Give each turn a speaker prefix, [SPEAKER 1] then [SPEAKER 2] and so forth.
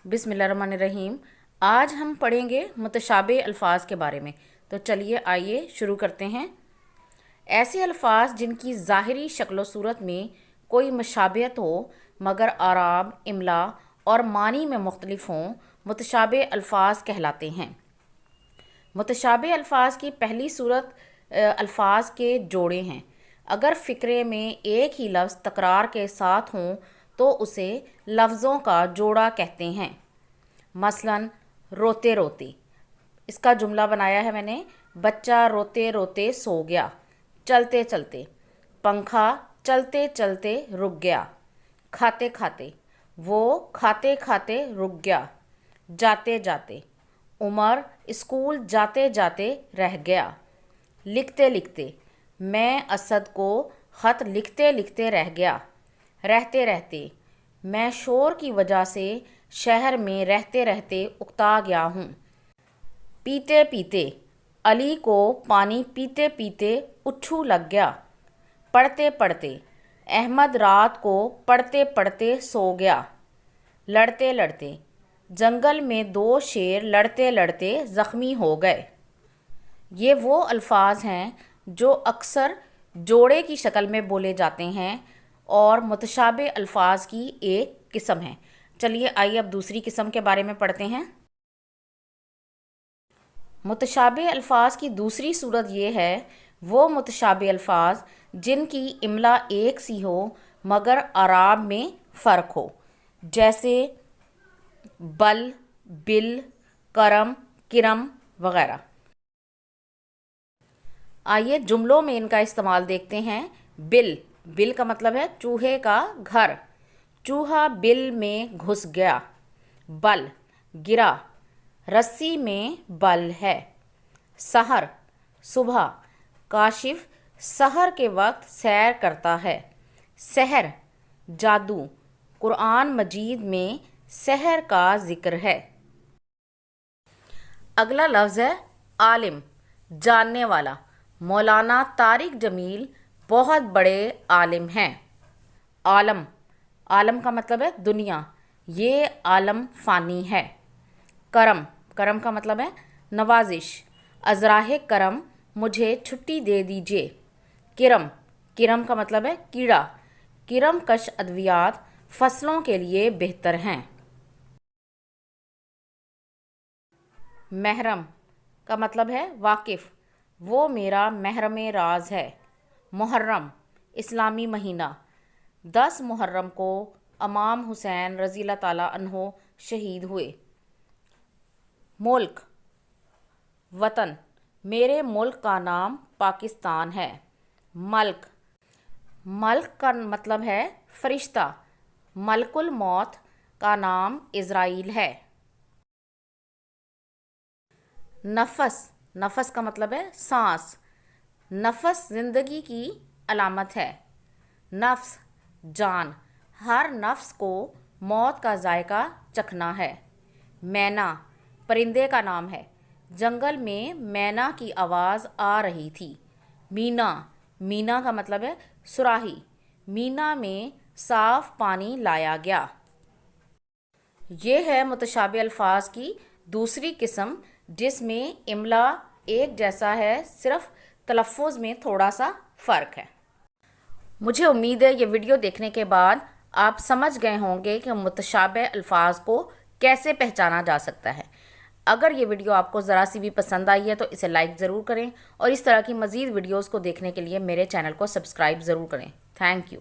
[SPEAKER 1] बिस्मिल्लाहिर्रहमानिर्रहीम। आज हम पढ़ेंगे मुतशाबे अल्फाज के बारे में। तो चलिए आइए शुरू करते हैं। ऐसे अल्फाज जिनकी ज़ाहिरी शक्ल सूरत में कोई मुशाबियत हो मगर आराब, इमला और मानी में मुख्तलिफ हों, मुतशाबे अल्फाज कहलाते हैं। मुतशाबे अल्फाज की पहली सूरत अल्फाज के जोड़े हैं। अगर फ़िक्रे में एक ही लफ्ज़ तकरार के साथ हों तो उसे लफ्ज़ों का जोड़ा कहते हैं। मसलन रोते रोते, इसका जुमला बनाया है मैंने। बच्चा रोते रोते सो गया। चलते चलते, पंखा चलते चलते रुक गया। खाते खाते, वो खाते खाते रुक गया। जाते जाते, उमर स्कूल जाते जाते रह गया। लिखते लिखते, मैं असद को ख़त लिखते लिखते रह गया। रहते रहते, मैं शोर की वजह से शहर में रहते रहते उकता गया हूँ। पीते पीते, अली को पानी पीते पीते उच्छू लग गया। पढ़ते पढ़ते, अहमद रात को पढ़ते पढ़ते सो गया। लड़ते लड़ते, जंगल में दो शेर लड़ते लड़ते ज़ख्मी हो गए। ये वो अल्फाज हैं जो अक्सर जोड़े की शक्ल में बोले जाते हैं और मुतशाबे अल्फाज की एक किस्म है। चलिए आइए अब दूसरी किस्म के बारे में पढ़ते हैं। मुतशाबे अल्फाज की दूसरी सूरत ये है, वो मुतशाबे अल्फाज जिनकी इमला एक सी हो मगर आराब में फ़र्क हो, जैसे बल, बिल, करम, किरम वगैरह। आइए जुमलों में इनका इस्तेमाल देखते हैं। बिल, बिल का मतलब है चूहे का घर। चूहा बिल में घुस गया। बल, गिरा। रस्सी में बल है। सहर, सुबह। काशिफ सहर के वक्त सैर करता है। सहर, जादू। कुरान मजीद में सहर का जिक्र है। अगला लफ्ज़ है आलिम, जानने वाला। मौलाना तारिक जमील बहुत बड़े आलिम हैं। आलम, आलम का मतलब है दुनिया। ये आलम फ़ानी है। करम, करम का मतलब है नवाजिश। अज़राह करम, मुझे छुट्टी दे दीजिए। किरम, किरम का मतलब है कीड़ा। किरम कश अद्वियात फसलों के लिए बेहतर हैं। महरम का मतलब है वाकिफ़, वो मेरा महरम राज है। मुहर्रम, इस्लामी महीना। 10 मुहर्रम को इमाम हुसैन रज़ी अल्लाह ताला अन्हो शहीद हुए। मुल्क, वतन। मेरे मुल्क का नाम पाकिस्तान है। मल्क, मल्क का मतलब है फरिश्ता। मलकुल मौत का नाम इज़राइल है। नफस, नफस का मतलब है सांस। नफस ज़िंदगी की अलामत है। नफ्स, जान। हर नफ्स को मौत का जायका चखना है। मैना, परिंदे का नाम है। जंगल में मैना की आवाज़ आ रही थी। मीना, मीना का मतलब है सुराही। मीना में साफ़ पानी लाया गया। ये है मुतशाबे अल्फाज की दूसरी किस्म, जिसमें इमला एक जैसा है, सिर्फ तलफ़ुज़ में थोड़ा सा फ़र्क है। मुझे उम्मीद है ये वीडियो देखने के बाद आप समझ गए होंगे कि मुतशाबे अल्फाज को कैसे पहचाना जा सकता है। अगर ये वीडियो आपको ज़रा सी भी पसंद आई है तो इसे लाइक ज़रूर करें और इस तरह की मज़ीद वीडियोज़ को देखने के लिए मेरे चैनल को सब्सक्राइब ज़रूर करें। Thank you.